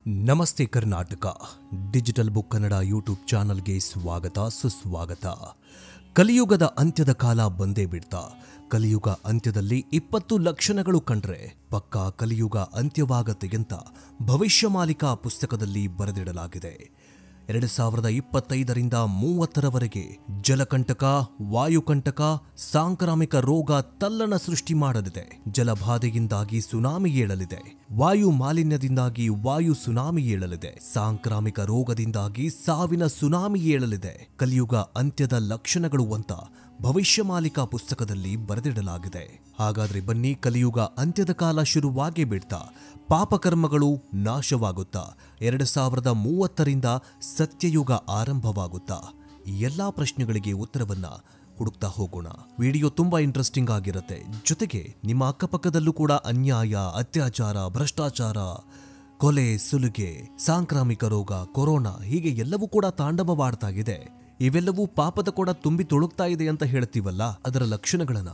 ನಮಸ್ತೆ Karnataka digital book Kannada YouTube ಚಾನಲ್ಗೆ ಸ್ವಾಗತ ಸುಸ್ವಾಗತ. ಕಲಿಯುಗದ ಅಂತ್ಯದ ಕಾಲ ಬಂದೇ ಬಿಡ್ತಾ. ಕಲಿಯುಗ ಅಂತ್ಯದಲ್ಲಿ 20 ಲಕ್ಷಣಗಳು ಕಂಡ್ರೆ ಪಕ್ಕಾ ಕಲಿಯುಗ ಅಂತ್ಯವಾಗತ್ತೆ ಅಂತ ಭವಿಷ್ಯಮಾಲಿಕಾ ಪುಸ್ತಕದಲ್ಲಿ ಬರೆದಿಡಲಾಗಿದೆ. 2025ರಿಂದ 30ರವರೆಗೆ ಜಲಕಂಟಕ, ವಾಯುಕಂಟಕ, ಸಾಂಕ್ರಾಮಿಕ ರೋಗ ತಲ್ಲಣ ಸೃಷ್ಟಿ ಮಾಡಲಿದೆ. ಜಲಬಾಧೆಯಿಂದಾಗಿ ಸುನಾಮಿ ಏಳಲಿದೆ. ವಾಯು ಮಾಲಿನ್ಯದಿಂದಾಗಿ ವಾಯು ಸುನಾಮಿ ಏಳಲಿದೆ. ಸಾಂಕ್ರಾಮಿಕ ರೋಗದಿಂದಾಗಿ ಸಾವಿನ ಸುನಾಮಿ ಏಳಲಿದೆ. ಕಲಿಯುಗ ಅಂತ್ಯದ ಲಕ್ಷಣಗಳು ಅಂತ ಭವಿಷ್ಯಮಾಲಿಕಾ ಪುಸ್ತಕದಲ್ಲಿ ಬರೆದಿಡಲಾಗಿದೆ. ಹಾಗಾದ್ರೆ ಬನ್ನಿ, ಕಲಿಯುಗ ಅಂತ್ಯದ ಕಾಲ ಶುರುವಾಗೇ ಬಿಡ್ತಾ ಪಾಪಕರ್ಮಗಳು ನಾಶವಾಗುತ್ತಾ 2030ರಿಂದ ಸತ್ಯಯುಗ ಆರಂಭವಾಗುತ್ತಾ ಈ ಎಲ್ಲಾ ಪ್ರಶ್ನೆಗಳಿಗೆ ಉತ್ತರವನ್ನ ಹುಡುಕ್ತಾ ಹೋಗೋಣ. ವಿಡಿಯೋ ತುಂಬಾ ಇಂಟ್ರೆಸ್ಟಿಂಗ್ ಆಗಿರುತ್ತೆ. ಜೊತೆಗೆ ನಿಮ್ಮ ಅಕ್ಕಪಕ್ಕದಲ್ಲೂ ಕೂಡ ಅನ್ಯಾಯ, ಅತ್ಯಾಚಾರ, ಭ್ರಷ್ಟಾಚಾರ, ಕೊಲೆ, ಸುಲಿಗೆ, ಸಾಂಕ್ರಾಮಿಕ ರೋಗ, ಕೊರೋನಾ ಹೀಗೆ ಎಲ್ಲವೂ ಕೂಡ ತಾಂಡವವಾಡ್ತಾ ಇದೆ. ಇವೆಲ್ಲವೂ ಪಾಪದ ಕೂಡ ತುಂಬಿ ತುಳುಕ್ತಾ ಇದೆ ಅಂತ ಹೇಳ್ತೀವಲ್ಲ, ಅದರ ಲಕ್ಷಣಗಳನ್ನ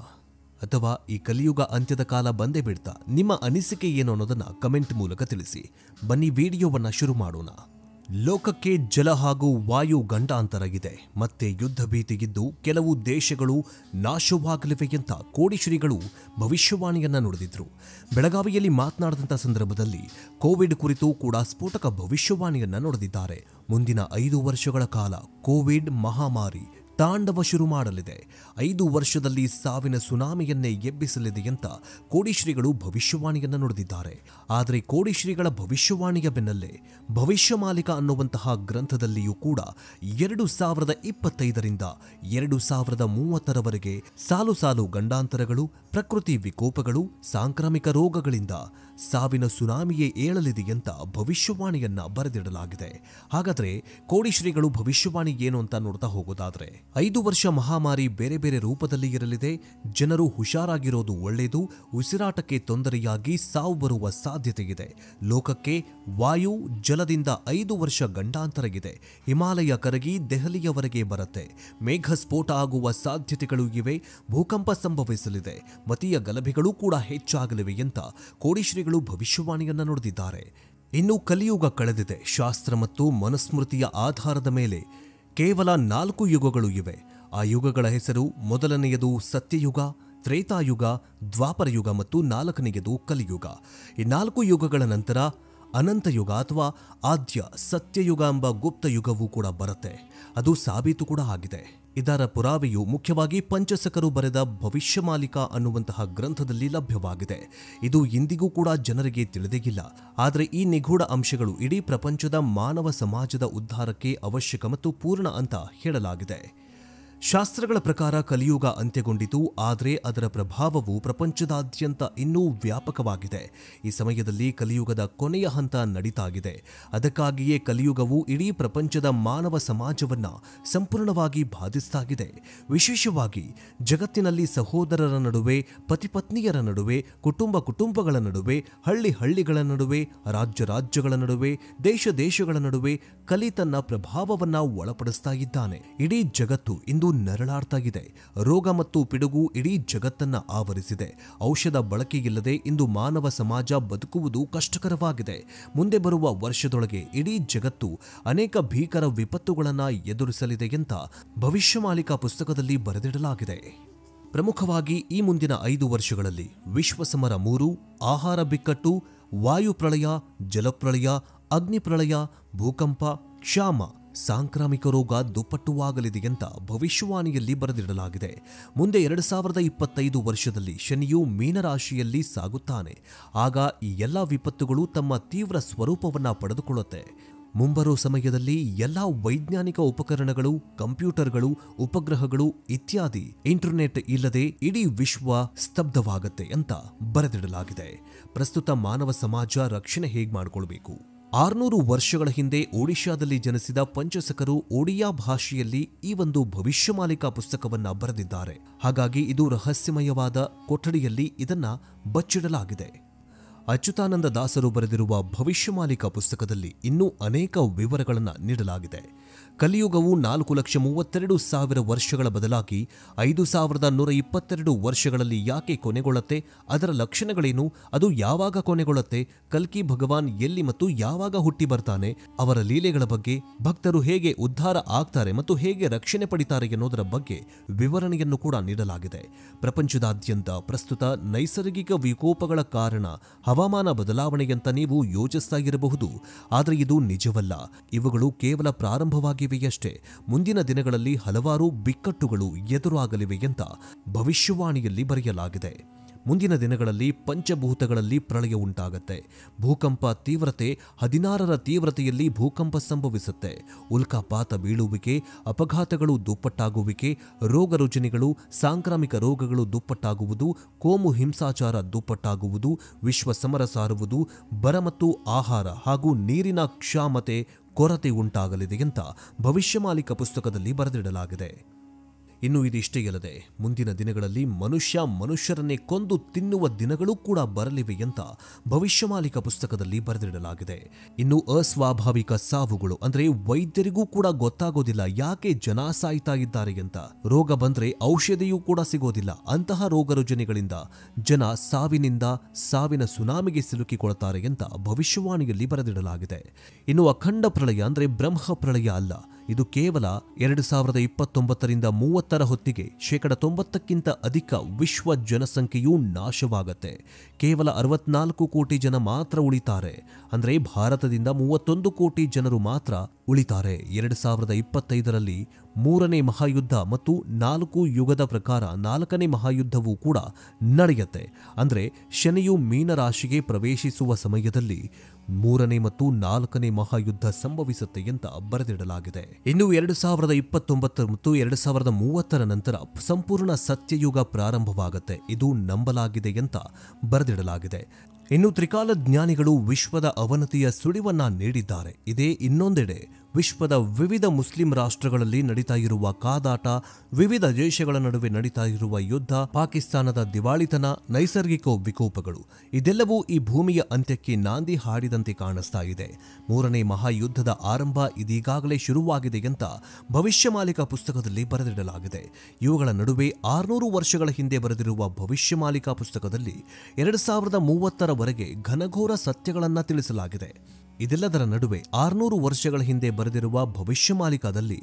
ಅಥವಾ ಈ ಕಲಿಯುಗ ಅಂತ್ಯದ ಕಾಲ ಬಂದೇ ಬಿಡ್ತಾ ನಿಮ್ಮ ಅನಿಸಿಕೆ ಏನು ಅನ್ನೋದನ್ನ ಕಮೆಂಟ್ ಮೂಲಕ ತಿಳಿಸಿ. ಬನ್ನಿ ವಿಡಿಯೋವನ್ನ ಶುರು ಮಾಡೋಣ. ಲೋಕಕ್ಕೆ ಜಲ ಹಾಗೂ ವಾಯು ಗಂಡಾಂತರ ಇದೆ. ಮತ್ತೆ ಯುದ್ಧ ಭೀತಿಗಿದ್ದು ಕೆಲವು ದೇಶಗಳು ನಾಶವಾಗಲಿವೆ ಅಂತ ಕೋಡಿಶ್ರೀಗಳು ಭವಿಷ್ಯವಾಣಿಯನ್ನ ನುಡಿದಿದ್ರು. ಬೆಳಗಾವಿಯಲ್ಲಿ ಮಾತನಾಡಿದಂಥ ಸಂದರ್ಭದಲ್ಲಿ ಕೋವಿಡ್ ಕುರಿತು ಕೂಡ ಸ್ಫೋಟಕ ಭವಿಷ್ಯವಾಣಿಯನ್ನ ನುಡಿದಿದ್ದಾರೆ. ಮುಂದಿನ 5 ವರ್ಷಗಳ ಕಾಲ ಕೋವಿಡ್ ಮಹಾಮಾರಿ ತಾಂಡವ ಶುರು ಮಾಡಲಿದೆ. 5 ವರ್ಷದಲ್ಲಿ ಸಾವಿನ ಸುನಾಮಿಯನ್ನೇ ಎಬ್ಬಿಸಲಿದೆ ಅಂತ ಕೋಡಿಶ್ರೀಗಳು ಭವಿಷ್ಯವಾಣಿಯನ್ನ ನುಡಿದಿದ್ದಾರೆ. ಆದರೆ ಕೋಡಿಶ್ರೀಗಳ ಭವಿಷ್ಯವಾಣಿಯ ಬೆನ್ನಲ್ಲೇ ಭವಿಷ್ಯಮಾಲಿಕಾ ಅನ್ನುವಂತಹ ಗ್ರಂಥದಲ್ಲಿಯೂ ಕೂಡ 2025ರಿಂದ 2030ರವರೆಗೆ ಸಾಲು ಸಾಲು ಗಂಡಾಂತರಗಳು, ಪ್ರಕೃತಿ ವಿಕೋಪಗಳು, ಸಾಂಕ್ರಾಮಿಕ ರೋಗಗಳಿಂದ ಸಾವಿನ ಸುನಾಮಿಯೇ ಏಳಲಿದೆ ಅಂತ ಭವಿಷ್ಯವಾಣಿಯನ್ನ ಬರೆದಿಡಲಾಗಿದೆ. ಹಾಗಾದ್ರೆ ಕೋಡಿಶ್ರೀಗಳು ಭವಿಷ್ಯವಾಣಿ ಏನು ಅಂತ ನೋಡ್ತಾ ಹೋಗೋದಾದ್ರೆ, 5 ವರ್ಷ ಮಹಾಮಾರಿ ಬೇರೆ ಬೇರೆ ರೂಪದಲ್ಲಿ ಇರಲಿದೆ. ಜನರು ಹುಷಾರಾಗಿರೋದು ಒಳ್ಳೆಯದು. ಉಸಿರಾಟಕ್ಕೆ ತೊಂದರೆಯಾಗಿ ಸಾವು ಬರುವ ಸಾಧ್ಯತೆ ಇದೆ. ಲೋಕಕ್ಕೆ ವಾಯು ಜಲದಿಂದ 5 ವರ್ಷ ಗಂಡಾಂತರ ಇದೆ. ಹಿಮಾಲಯ ಕರಗಿ ದೆಹಲಿಯವರೆಗೆ ಬರುತ್ತೆ. ಮೇಘ ಸ್ಫೋಟ ಆಗುವ ಸಾಧ್ಯತೆಗಳು ಇವೆ. ಭೂಕಂಪ ಸಂಭವಿಸಲಿದೆ. ಮತೀಯ ಗಲಭೆಗಳು ಕೂಡ ಹೆಚ್ಚಾಗಲಿವೆ ಅಂತ ಕೋಡಿಶ್ರೀಗಳು ಭವಿಷ್ಯವಾಣಿಯನ್ನ ನುಡಿದಿದ್ದಾರೆ. ಇನ್ನು ಕಲಿಯುಗ ಕಳೆದಿದೆ. ಶಾಸ್ತ್ರ ಮತ್ತು ಮನುಸ್ಮೃತಿಯ ಆಧಾರದ ಮೇಲೆ ಕೇವಲ 4 ಯುಗಗಳು ಇವೆ. ಆ ಯುಗಗಳ ಹೆಸರು: ಮೊದಲನೆಯದು ಸತ್ಯಯುಗ, ತ್ರೇತಾಯುಗ, ದ್ವಾಪರಯುಗ ಮತ್ತು 4ನೆಯದು ಕಲಿಯುಗ. ಈ 4 ಯುಗಗಳ ನಂತರ ಅನಂತಯುಗ ಅಥವಾ ಆದ್ಯ ಸತ್ಯಯುಗ ಎಂಬ ಗುಪ್ತ ಯುಗವೂ ಕೂಡ ಬರುತ್ತೆ. ಅದು ಸಾಬೀತು ಕೂಡ ಆಗಿದೆ. ಇದರ ಪುರಾವೆಯು ಮುಖ್ಯವಾಗಿ ಪಂಚಸಖರು ಬರೆದ ಭವಿಷ್ಯಮಾಲಿಕಾ ಅನ್ನುವಂತಹ ಗ್ರಂಥದಲ್ಲಿ ಲಭ್ಯವಾಗಿದೆ. ಇದು ಇಂದಿಗೂ ಕೂಡ ಜನರಿಗೆ ತಿಳಿದಿಲ್ಲ. ಆದರೆ ಈ ನಿಗೂಢ ಅಂಶಗಳು ಇಡೀ ಪ್ರಪಂಚದ ಮಾನವ ಸಮಾಜದ ಉದ್ಧಾರಕ್ಕೆ ಅವಶ್ಯಕ ಮತ್ತು ಪೂರ್ಣ ಅಂತ ಹೇಳಲಾಗಿದೆ. ಶಾಸ್ತ್ರಗಳ ಪ್ರಕಾರ ಕಲಿಯುಗ ಅಂತ್ಯಗೊಂಡಿತು. ಆದರೆ ಅದರ ಪ್ರಭಾವವು ಪ್ರಪಂಚದಾದ್ಯಂತ ಇನ್ನೂ ವ್ಯಾಪಕವಾಗಿದೆ. ಈ ಸಮಯದಲ್ಲಿ ಕಲಿಯುಗದ ಕೊನೆಯ ಹಂತ ನಡೀತಾಗಿದೆ. ಅದಕ್ಕಾಗಿಯೇ ಕಲಿಯುಗವು ಇಡೀ ಪ್ರಪಂಚದ ಮಾನವ ಸಮಾಜವನ್ನ ಸಂಪೂರ್ಣವಾಗಿ ಬಾಧಿಸ್ತಾಗಿದೆ. ವಿಶೇಷವಾಗಿ ಜಗತ್ತಿನಲ್ಲಿ ಸಹೋದರರ ನಡುವೆ, ಪತಿಪತ್ನಿಯರ ನಡುವೆ, ಕುಟುಂಬಗಳ ನಡುವೆ, ಹಳ್ಳಿಗಳ ನಡುವೆ, ರಾಜ್ಯಗಳ ನಡುವೆ, ದೇಶಗಳ ನಡುವೆ ಕಲಿ ತನ್ನ ಪ್ರಭಾವವನ್ನ ಒಳಪಡಿಸ್ತಾ ಇದ್ದಾನೆ. ಇಡೀ ಜಗತ್ತು ಇಂದು ನರಳಾಡ್ತಾ ಇದೆ. ರೋಗ ಮತ್ತು ಪಿಡುಗು ಇಡೀ ಜಗತ್ತನ್ನ ಆವರಿಸಿದೆ. ಔಷಧ ಬಳಕೆಯಿಲ್ಲದೆ ಇಂದು ಮಾನವ ಸಮಾಜ ಬದುಕುವುದು ಕಷ್ಟಕರವಾಗಿದೆ. ಮುಂದೆ ಬರುವ ವರ್ಷದೊಳಗೆ ಇಡೀ ಜಗತ್ತು ಅನೇಕ ಭೀಕರ ವಿಪತ್ತುಗಳನ್ನು ಎದುರಿಸಲಿದೆ ಅಂತ ಭವಿಷ್ಯಮಾಲಿಕಾ ಪುಸ್ತಕದಲ್ಲಿ ಬರೆದಿಡಲಾಗಿದೆ. ಪ್ರಮುಖವಾಗಿ ಈ ಮುಂದಿನ 5 ವರ್ಷಗಳಲ್ಲಿ ವಿಶ್ವಸಮರ 3, ಆಹಾರ ಬಿಕ್ಕಟ್ಟು, ವಾಯುಪ್ರಳಯ, ಜಲಪ್ರಳಯ, ಅಗ್ನಿಪ್ರಳಯ, ಭೂಕಂಪ, ಕ್ಷಾಮ, ಸಾಂಕ್ರಾಮಿಕ ರೋಗ ದುಪ್ಪಟ್ಟುವಾಗಲಿದೆ ಅಂತ ಭವಿಷ್ಯವಾಣಿಯಲ್ಲಿ ಬರೆದಿಡಲಾಗಿದೆ. ಮುಂದೆ 2025 ವರ್ಷದಲ್ಲಿ ಶನಿಯು ಮೀನರಾಶಿಯಲ್ಲಿ ಸಾಗುತ್ತಾನೆ. ಆಗ ಈ ಎಲ್ಲ ವಿಪತ್ತುಗಳು ತಮ್ಮ ತೀವ್ರ ಸ್ವರೂಪವನ್ನ ಪಡೆದುಕೊಳ್ಳುತ್ತೆ. ಮುಂಬರೋ ಸಮಯದಲ್ಲಿ ಎಲ್ಲ ವೈಜ್ಞಾನಿಕ ಉಪಕರಣಗಳು, ಕಂಪ್ಯೂಟರ್ಗಳು, ಉಪಗ್ರಹಗಳು ಇತ್ಯಾದಿ ಇಂಟರ್ನೆಟ್ ಇಲ್ಲದೆ ಇಡೀ ವಿಶ್ವ ಸ್ತಬ್ಧವಾಗುತ್ತೆ ಅಂತ ಬರೆದಿಡಲಾಗಿದೆ. ಪ್ರಸ್ತುತ ಮಾನವ ಸಮಾಜ ರಕ್ಷಣೆ ಹೇಗೆ ಮಾಡಿಕೊಳ್ಬೇಕು? 600 ವರ್ಷಗಳ ಹಿಂದೆ ಒಡಿಶಾದಲ್ಲಿ ಜನಿಸಿದ ಪಂಚಸಖರು ಒಡಿಯಾ ಭಾಷೆಯಲ್ಲಿ ಈ ಒಂದು ಭವಿಷ್ಯಮಾಲಿಕಾ ಪುಸ್ತಕವನ್ನ ಬರೆದಿದ್ದಾರೆ. ಹಾಗಾಗಿ ಇದು ರಹಸ್ಯಮಯವಾದ ಕೊಠಡಿಯಲ್ಲಿ ಇದನ್ನ ಬಚ್ಚಿಡಲಾಗಿದೆ. ಅಚ್ಯುತಾನಂದ ದಾಸರು ಬರೆದಿರುವ ಭವಿಷ್ಯಮಾಲಿಕಾ ಪುಸ್ತಕದಲ್ಲಿ ಇನ್ನೂ ಅನೇಕ ವಿವರಗಳನ್ನು ನೀಡಲಾಗಿದೆ. ಕಲಿಯುಗವು 4,32,000 ವರ್ಷಗಳ ಬದಲಾಗಿ 5,122 ವರ್ಷಗಳಲ್ಲಿ ಯಾಕೆ ಕೊನೆಗೊಳ್ಳುತ್ತೆ, ಅದರ ಲಕ್ಷಣಗಳೇನು, ಅದು ಯಾವಾಗ ಕೊನೆಗೊಳ್ಳುತ್ತೆ, ಕಲ್ಕಿ ಭಗವಾನ್ ಎಲ್ಲಿ ಮತ್ತು ಯಾವಾಗ ಹುಟ್ಟಿ ಬರ್ತಾನೆ, ಅವರ ಲೀಲೆಗಳ ಬಗ್ಗೆ, ಭಕ್ತರು ಹೇಗೆ ಉದ್ಧಾರ ಆಗ್ತಾರೆ ಮತ್ತು ಹೇಗೆ ರಕ್ಷಣೆ ಪಡಿತಾರೆ ಎನ್ನುವುದರ ಬಗ್ಗೆ ವಿವರಣೆಯನ್ನು ಕೂಡ ನೀಡಲಾಗಿದೆ. ಪ್ರಪಂಚದಾದ್ಯಂತ ಪ್ರಸ್ತುತ ನೈಸರ್ಗಿಕ ವಿಕೋಪಗಳ ಕಾರಣ ಹವಾಮಾನ ಬದಲಾವಣೆಯಂತ ನೀವು ಯೋಚಿಸ್ತಾ ಇರಬಹುದು, ಆದರೆ ಇದು ನಿಜವಲ್ಲ. ಇವುಗಳು ಕೇವಲ ಪ್ರಾರಂಭವಾಗಿವೆಯಷ್ಟೇ. ಮುಂದಿನ ದಿನಗಳಲ್ಲಿ ಹಲವಾರು ಬಿಕ್ಕಟ್ಟುಗಳು ಎದುರಾಗಲಿವೆ ಅಂತ ಭವಿಷ್ಯವಾಣಿಯಲ್ಲಿ ಬರೆಯಲಾಗಿದೆ. ಮುಂದಿನ ದಿನಗಳಲ್ಲಿ ಪಂಚಭೂತಗಳಲ್ಲಿ ಪ್ರಳಯ ಉಂಟಾಗತ್ತೆ. ಭೂಕಂಪ ತೀವ್ರತೆ 16ರ ತೀವ್ರತೆಯಲ್ಲಿ ಭೂಕಂಪ ಸಂಭವಿಸುತ್ತೆ. ಉಲ್ಕಾಪಾತ ಬೀಳುವಿಕೆ, ಅಪಘಾತಗಳು ದುಪ್ಪಟ್ಟಾಗುವಿಕೆ, ರೋಗ ರುಜಿನಗಳು, ಸಾಂಕ್ರಾಮಿಕ ರೋಗಗಳು ದುಪ್ಪಟ್ಟಾಗುವುದು, ಕೋಮು ಹಿಂಸಾಚಾರ ದುಪ್ಪಟ್ಟಾಗುವುದು, ವಿಶ್ವ ಸಮರ ಸಾರುವುದು, ಬರ ಮತ್ತು ಆಹಾರ ಹಾಗೂ ನೀರಿನ ಕ್ಷಾಮತೆ ಕೊರತೆ ಉಂಟಾಗಲಿದೆ ಅಂತ ಭವಿಷ್ಯಮಾಲಿಕಾ ಪುಸ್ತಕದಲ್ಲಿ ಬರೆದಿಡಲಾಗಿದೆ. ಇನ್ನು ಇದಿಷ್ಟೇ ಅಲ್ಲದೆ ಮುಂದಿನ ದಿನಗಳಲ್ಲಿ ಮನುಷ್ಯರನ್ನೇ ಕೊಂದು ತಿನ್ನುವ ದಿನಗಳೂ ಕೂಡ ಬರಲಿವೆ ಅಂತ ಭವಿಷ್ಯಮಾಲಿಕಾ ಪುಸ್ತಕದಲ್ಲಿ ಬರೆದಿಡಲಾಗಿದೆ. ಇನ್ನು ಅಸ್ವಾಭಾವಿಕ ಸಾವುಗಳು, ಅಂದ್ರೆ ವೈದ್ಯರಿಗೂ ಕೂಡ ಗೊತ್ತಾಗೋದಿಲ್ಲ ಯಾಕೆ ಜನ ಸಾಯ್ತಾ ಇದ್ದಾರೆ ಅಂತ. ರೋಗ ಬಂದ್ರೆ ಔಷಧಿಯೂ ಕೂಡ ಸಿಗೋದಿಲ್ಲ. ಅಂತಹ ರೋಗ ರುಜಿನಗಳಿಂದ ಜನ ಸಾವಿನ ಸುನಾಮಿಗೆ ಸಿಲುಕಿಕೊಳ್ತಾರೆ ಅಂತ ಭವಿಷ್ಯವಾಣಿಯಲ್ಲಿ ಬರೆದಿಡಲಾಗಿದೆ. ಇನ್ನು ಅಖಂಡ ಪ್ರಳಯ ಅಂದ್ರೆ ಬ್ರಹ್ಮ ಪ್ರಳಯ ಅಲ್ಲ, ಇದು ಕೇವಲ 2029ರಿಂದ 30ರ ಹೊತ್ತಿಗೆ 90%ಕ್ಕಿಂತ ಅಧಿಕ ವಿಶ್ವ ಜನಸಂಖ್ಯೆಯೂ ನಾಶವಾಗತ್ತೆ. ಕೇವಲ 64 ಕೋಟಿ ಜನ ಮಾತ್ರ ಉಳಿತಾರೆ. ಅಂದ್ರೆ ಭಾರತದಿಂದ 31 ಕೋಟಿ ಜನರು ಮಾತ್ರ ಉಳಿತಾರೆ. 2025ರಲ್ಲಿ 3ನೇ ಮಹಾಯುದ್ಧ ಮತ್ತು 4 ಯುಗದ ಪ್ರಕಾರ 4ನೇ ಮಹಾಯುದ್ಧವೂ ಕೂಡ ನಡೆಯುತ್ತೆ. ಅಂದ್ರೆ ಶನಿಯು ಮೀನರಾಶಿಗೆ ಪ್ರವೇಶಿಸುವ ಸಮಯದಲ್ಲಿ 3ನೇ ಮತ್ತು 4ನೇ ಮಹಾಯುದ್ಧ ಸಂಭವಿಸುತ್ತೆ ಅಂತ ಬರೆದಿಡಲಾಗಿದೆ. ಇನ್ನು 2029 ಮತ್ತು 2030ರ ನಂತರ ಸಂಪೂರ್ಣ ಸತ್ಯಯುಗ ಪ್ರಾರಂಭವಾಗುತ್ತೆ, ಇದು ನಂಬಲಾಗಿದೆ ಅಂತ ಬರೆದಿಡಲಾಗಿದೆ. ಇನ್ನು ತ್ರಿಕಾಲಜ್ಞಾನಿಗಳು ವಿಶ್ವದ ಅವನತಿಯ ಸುಳಿವನ್ನ ನೀಡಿದ್ದಾರೆ. ಇದೇ ಇನ್ನೊಂದೆಡೆ ವಿಶ್ವದ ವಿವಿಧ ಮುಸ್ಲಿಂ ರಾಷ್ಟ್ರಗಳಲ್ಲಿ ನಡೀತಾ ಇರುವ ಕಾದಾಟ, ವಿವಿಧ ದೇಶಗಳ ನಡುವೆ ನಡೀತಾ ಇರುವ ಯುದ್ಧ, ಪಾಕಿಸ್ತಾನದ ದಿವಾಳಿತನ, ನೈಸರ್ಗಿಕ ವಿಕೋಪಗಳು, ಇದೆಲ್ಲವೂ ಈ ಭೂಮಿಯ ಅಂತ್ಯಕ್ಕೆ ನಾಂದಿ ಹಾಡಿದಂತೆ ಕಾಣಿಸ್ತಾ ಇದೆ. 3ನೇ ಮಹಾಯುದ್ಧದ ಆರಂಭ ಇದೀಗಾಗಲೇ ಶುರುವಾಗಿದೆ ಅಂತ ಭವಿಷ್ಯಮಾಲಿಕಾ ಪುಸ್ತಕದಲ್ಲಿ ಬರೆದಿಡಲಾಗಿದೆ. ಇವುಗಳ ನಡುವೆ 600 ವರ್ಷಗಳ ಹಿಂದೆ ಬರೆದಿರುವ ಭವಿಷ್ಯಮಾಲಿಕಾ ಪುಸ್ತಕದಲ್ಲಿ 2030ರವರೆಗೆ ಘನಘೋರ ಸತ್ಯಗಳನ್ನ ತಿಳಿಸಲಾಗಿದೆ. ಇದೆಲ್ಲದರ ನಡುವೆ 600 ವರ್ಷಗಳ ಹಿಂದೆ ಬರೆದಿರುವ ಭವಿಷ್ಯಮಾಲಿಕಾದಲ್ಲಿ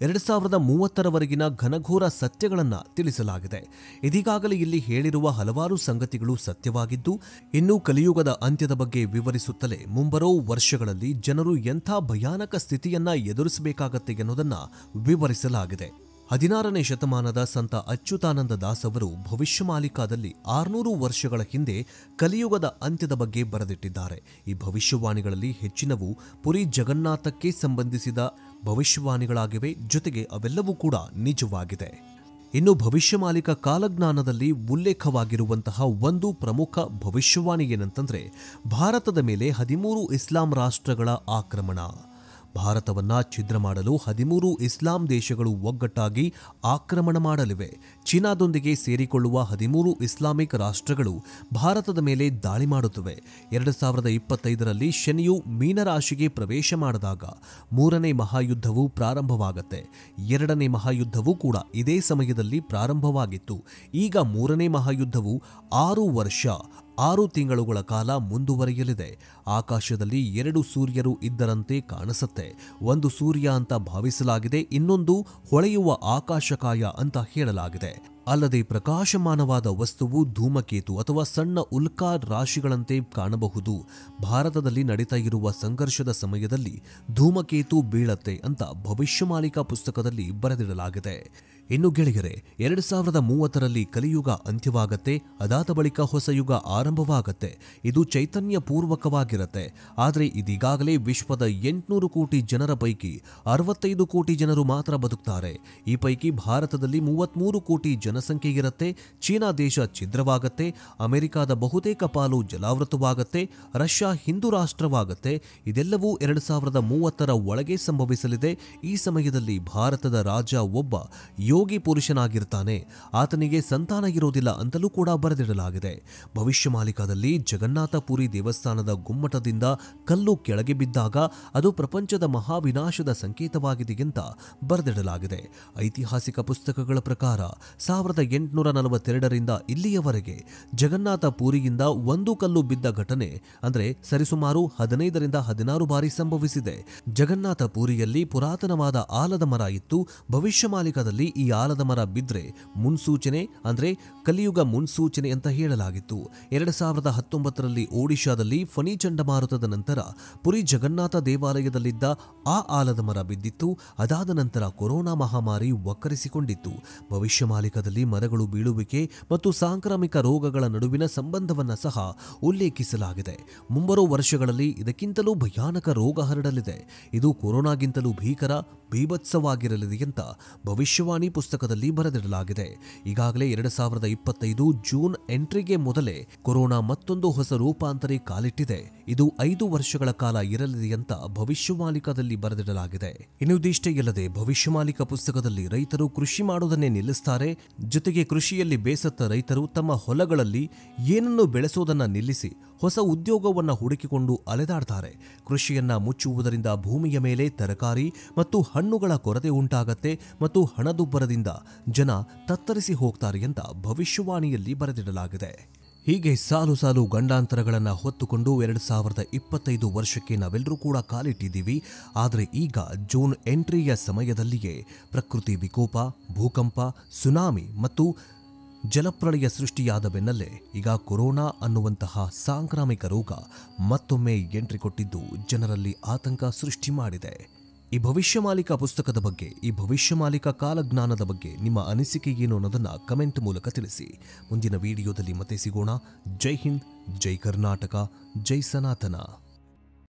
2030ರವರೆಗಿನ ಘನಘೋರ ಸತ್ಯಗಳನ್ನು ತಿಳಿಸಲಾಗಿದೆ. ಇದೀಗಾಗಲೇ ಇಲ್ಲಿ ಹೇಳಿರುವ ಹಲವಾರು ಸಂಗತಿಗಳು ಸತ್ಯವಾಗಿದ್ದು, ಇನ್ನೂ ಕಲಿಯುಗದ ಅಂತ್ಯದ ಬಗ್ಗೆ ವಿವರಿಸುತ್ತಲೇ ಮುಂಬರೋ ವರ್ಷಗಳಲ್ಲಿ ಜನರು ಎಂಥ ಭಯಾನಕ ಸ್ಥಿತಿಯನ್ನ ಎದುರಿಸಬೇಕಾಗತ್ತೆ ಎನ್ನುವುದನ್ನು ವಿವರಿಸಲಾಗಿದೆ. 16ನೇ ಶತಮಾನದ ಸಂತ ಅಚ್ಯುತಾನಂದ ದಾಸ್ ಅವರು ಭವಿಷ್ಯಮಾಲಿಕಾದಲ್ಲಿ 600 ವರ್ಷಗಳ ಹಿಂದೆ ಕಲಿಯುಗದ ಅಂತ್ಯದ ಬಗ್ಗೆ ಬರೆದಿಟ್ಟಿದ್ದಾರೆ. ಈ ಭವಿಷ್ಯವಾಣಿಗಳಲ್ಲಿ ಹೆಚ್ಚಿನವು ಪುರಿ ಜಗನ್ನಾಥಕ್ಕೆ ಸಂಬಂಧಿಸಿದ ಭವಿಷ್ಯವಾಣಿಗಳಾಗಿವೆ. ಜೊತೆಗೆ ಅವೆಲ್ಲವೂ ಕೂಡ ನಿಜವಾಗಿದೆ. ಇನ್ನು ಭವಿಷ್ಯಮಾಲಿಕಾ ಕಾಲಜ್ಞಾನದಲ್ಲಿ ಉಲ್ಲೇಖವಾಗಿರುವಂತಹ ಒಂದು ಪ್ರಮುಖ ಭವಿಷ್ಯವಾಣಿ ಏನಂತಂದ್ರೆ, ಭಾರತದ ಮೇಲೆ 13 ಇಸ್ಲಾಂ ರಾಷ್ಟ್ರಗಳ ಆಕ್ರಮಣ. ಭಾರತವನ್ನ ಛಿದ್ರ ಮಾಡಲು 13 ಇಸ್ಲಾಂ ದೇಶಗಳು ಒಗ್ಗಟ್ಟಾಗಿ ಆಕ್ರಮಣ ಮಾಡಲಿವೆ. ಚೀನಾದೊಂದಿಗೆ ಸೇರಿಕೊಳ್ಳುವ 13 ಇಸ್ಲಾಮಿಕ್ ರಾಷ್ಟ್ರಗಳು ಭಾರತದ ಮೇಲೆ ದಾಳಿ ಮಾಡುತ್ತವೆ. 2025ರಲ್ಲಿ ಶನಿಯು ಮೀನರಾಶಿಗೆ ಪ್ರವೇಶ ಮಾಡಿದಾಗ 3ನೇ ಮಹಾಯುದ್ಧವು ಪ್ರಾರಂಭವಾಗುತ್ತೆ. 2ನೇ ಮಹಾಯುದ್ಧವೂ ಕೂಡ ಇದೇ ಸಮಯದಲ್ಲಿ ಪ್ರಾರಂಭವಾಗಿತ್ತು. ಈಗ 3ನೇ ಮಹಾಯುದ್ಧವು 6 ವರ್ಷ 6 ತಿಂಗಳುಗಳ ಕಾಲ ಮುಂದುವರಿಯಲಿದೆ. ಆಕಾಶದಲ್ಲಿ 2 ಸೂರ್ಯರು ಇದ್ದರಂತೆ ಕಾಣಿಸುತ್ತೆ. ಒಂದು ಸೂರ್ಯ ಅಂತ ಭಾವಿಸಲಾಗಿದೆ, ಇನ್ನೊಂದು ಹೊಳೆಯುವ ಆಕಾಶಕಾಯ ಅಂತ ಹೇಳಲಾಗಿದೆ. ಅಲ್ಲದೆ ಪ್ರಕಾಶಮಾನವಾದ ವಸ್ತುವು ಧೂಮಕೇತು ಅಥವಾ ಸಣ್ಣ ಉಲ್ಕಾ ರಾಶಿಗಳಂತೆ ಕಾಣಬಹುದು. ಭಾರತದಲ್ಲಿ ನಡೀತಾ ಇರುವ ಸಂಘರ್ಷದ ಸಮಯದಲ್ಲಿ ಧೂಮಕೇತು ಬೀಳತ್ತೆ ಅಂತ ಭವಿಷ್ಯಮಾಲಿಕಾ ಪುಸ್ತಕದಲ್ಲಿ ಬರೆದಿಡಲಾಗಿದೆ. ಇನ್ನು ಗೆಳೆಯರೆ, 2030ರಲ್ಲಿ ಕಲಿಯುಗ ಅಂತ್ಯವಾಗತ್ತೆ. ಅದಾದ ಬಳಿಕ ಹೊಸ ಯುಗ ಆರಂಭವಾಗತ್ತೆ. ಇದು ಚೈತನ್ಯ ಪೂರ್ವಕವಾಗಿರುತ್ತೆ. ಆದರೆ ಇದೀಗಾಗಲೇ ವಿಶ್ವದ 800 ಕೋಟಿ ಜನರ ಪೈಕಿ 65 ಕೋಟಿ ಜನರು ಮಾತ್ರ ಬದುಕ್ತಾರೆ. ಈ ಪೈಕಿ ಭಾರತದಲ್ಲಿ 33 ಕೋಟಿ ಜನಸಂಖ್ಯೆ ಇರುತ್ತೆ. ಚೀನಾ ದೇಶ ಛಿದ್ರವಾಗತ್ತೆ. ಅಮೆರಿಕಾದ ಬಹುತೇಕ ಪಾಲು ಜಲಾವೃತವಾಗತ್ತೆ. ರಷ್ಯಾ ಹಿಂದೂ ರಾಷ್ಟ್ರವಾಗತ್ತೆ. ಇದೆಲ್ಲವೂ 2030ರ ಒಳಗೆ ಸಂಭವಿಸಲಿದೆ. ಈ ಸಮಯದಲ್ಲಿ ಭಾರತದ ರಾಜ ಒಬ್ಬ ರೋಗಿ ಪುರುಷನಾಗಿರ್ತಾನೆ, ಆತನಿಗೆ ಸಂತಾನ ಇರೋದಿಲ್ಲ ಅಂತಲೂ ಕೂಡ ಬರೆದಿಡಲಾಗಿದೆ. ಭವಿಷ್ಯಮಾಲಿಕಾದಲ್ಲಿ ಜಗನ್ನಾಥಪುರಿ ದೇವಸ್ಥಾನದ ಗುಮ್ಮಟದಿಂದ ಕಲ್ಲು ಕೆಳಗೆ ಬಿದ್ದಾಗ ಅದು ಪ್ರಪಂಚದ ಮಹಾವಿನಾಶದ ಸಂಕೇತವಾಗಿದೆ ಅಂತ ಬರೆದಿಡಲಾಗಿದೆ. ಐತಿಹಾಸಿಕ ಪುಸ್ತಕಗಳ ಪ್ರಕಾರ 1842ರಿಂದ ಇಲ್ಲಿಯವರೆಗೆ ಜಗನ್ನಾಥಪುರಿಯಿಂದ ಒಂದು ಕಲ್ಲು ಬಿದ್ದ ಘಟನೆ ಅಂದರೆ ಸರಿಸುಮಾರು 15ರಿಂದ 16 ಬಾರಿ ಸಂಭವಿಸಿದೆ. ಜಗನ್ನಾಥಪುರಿಯಲ್ಲಿ ಪುರಾತನವಾದ ಆಲದ ಮರ ಇತ್ತು. ಭವಿಷ್ಯಮಾಲಿಕದಲ್ಲಿ ಈ ಆಲದ ಮರ ಬಿದ್ರೆ ಮುನ್ಸೂಚನೆ ಅಂದ್ರೆ ಕಲಿಯುಗ ಮುನ್ಸೂಚನೆ ಅಂತ ಹೇಳಲಾಗಿತ್ತು. 2019ರಲ್ಲಿ ಒಡಿಶಾದಲ್ಲಿ ಫನಿ ಚಂಡಮಾರುತದ ನಂತರ ಪುರಿ ಜಗನ್ನಾಥ ದೇವಾಲಯದಲ್ಲಿದ್ದ ಆ ಆಲದ ಮರ ಬಿದ್ದಿತ್ತು. ಅದಾದ ನಂತರ ಕೊರೋನಾ ಮಹಾಮಾರಿ ಒಕ್ಕರಿಸಿಕೊಂಡಿತ್ತು. ಭವಿಷ್ಯಮಾಲಿಕದಲ್ಲಿ ಮರಗಳು ಬೀಳುವಿಕೆ ಮತ್ತು ಸಾಂಕ್ರಾಮಿಕ ರೋಗಗಳ ನಡುವಿನ ಸಂಬಂಧವನ್ನ ಸಹ ಉಲ್ಲೇಖಿಸಲಾಗಿದೆ. ಮುಂಬರುವ ವರ್ಷಗಳಲ್ಲಿ ಇದಕ್ಕಿಂತಲೂ ಭಯಾನಕ ರೋಗ ಹರಡಲಿದೆ. ಇದು ಕೊರೋನಾಗಿಂತಲೂ ಭೀಕರ ಬೀಭತ್ಸವಾಗಿರಲಿದೆ ಅಂತ ಭವಿಷ್ಯವಾಣಿ ಪುಸ್ತಕದಲ್ಲಿ ಬರೆದಿಡಲಾಗಿದೆ. ಈಗಾಗಲೇ 2025 ಜೂನ್ ಎಂಟ್ರಿಗೆ ಮೊದಲೇ ಕೊರೋನಾ ಮತ್ತೊಂದು ಹೊಸ ರೂಪಾಂತರಿ ಕಾಲಿಟ್ಟಿದೆ. ಇದು 5 ವರ್ಷಗಳ ಕಾಲ ಇರಲಿದೆ ಅಂತ ಭವಿಷ್ಯಮಾಲಿಕದಲ್ಲಿ ಬರೆದಿಡಲಾಗಿದೆ. ಇನ್ನು ಇದಿಷ್ಟೇ ಇಲ್ಲದೆ ಭವಿಷ್ಯಮಾಲಿಕ ಪುಸ್ತಕದಲ್ಲಿ ರೈತರು ಕೃಷಿ ಮಾಡುವುದನ್ನೇ ನಿಲ್ಲಿಸುತ್ತಾರೆ. ಜೊತೆಗೆ ಕೃಷಿಯಲ್ಲಿ ಬೇಸತ್ತ ರೈತರು ತಮ್ಮ ಹೊಲಗಳಲ್ಲಿ ಏನನ್ನು ಬೆಳೆಸೋದನ್ನ ನಿಲ್ಲಿಸಿ ಹೊಸ ಉದ್ಯೋಗವನ್ನು ಹುಡುಕಿಕೊಂಡು ಅಲೆದಾಡ್ತಾರೆ. ಕೃಷಿಯನ್ನ ಮುಚ್ಚುವುದರಿಂದ ಭೂಮಿಯ ಮೇಲೆ ತರಕಾರಿ ಮತ್ತು ಹಣ್ಣುಗಳ ಕೊರತೆ ಉಂಟಾಗತ್ತೆ ಮತ್ತು ಹಣದುಬ್ಬರದಿಂದ ಜನ ತತ್ತರಿಸಿ ಹೋಗ್ತಾರೆ ಅಂತ ಭವಿಷ್ಯವಾಣಿಯಲ್ಲಿ ಬರೆದಿಡಲಾಗಿದೆ. ಹೀಗೆ ಸಾಲು ಸಾಲು ಗಂಡಾಂತರಗಳನ್ನು ಹೊತ್ತುಕೊಂಡು 2025 ವರ್ಷಕ್ಕೆ ನಾವೆಲ್ಲರೂ ಕೂಡ ಕಾಲಿಟ್ಟಿದ್ದೀವಿ. ಆದರೆ ಈಗ ಜೂನ್ ಎಂಟ್ರಿಯ ಸಮಯದಲ್ಲಿಯೇ ಪ್ರಕೃತಿ ವಿಕೋಪ, ಭೂಕಂಪ, ಸುನಾಮಿ ಮತ್ತು ಜಲಪ್ರಳಯ ಸೃಷ್ಟಿಯಾದ ಬೆನ್ನಲ್ಲೇ ಈಗ ಕೊರೋನಾ ಅನ್ನುವಂತಹ ಸಾಂಕ್ರಾಮಿಕ ರೋಗ ಮತ್ತೊಮ್ಮೆ ಎಂಟ್ರಿ ಕೊಟ್ಟಿದ್ದು ಜನರಲ್ಲಿ ಆತಂಕ ಸೃಷ್ಟಿ ಮಾಡಿದೆ. ಈ ಭವಿಷ್ಯಮಾಲಿಕ ಪುಸ್ತಕದ ಬಗ್ಗೆ, ಈ ಭವಿಷ್ಯಮಾಲಿಕ ಕಾಲಜ್ಞಾನದ ಬಗ್ಗೆ ನಿಮ್ಮ ಅನಿಸಿಕೆ ಏನು ಅನ್ನೋದನ್ನ ಕಮೆಂಟ್ ಮೂಲಕ ತಿಳಿಸಿ. ಮುಂದಿನ ವಿಡಿಯೋದಲ್ಲಿ ಮತ್ತೆ ಸಿಗೋಣ. ಜೈ ಹಿಂದ್, ಜೈ ಕರ್ನಾಟಕ, ಜೈ ಸನಾತನ.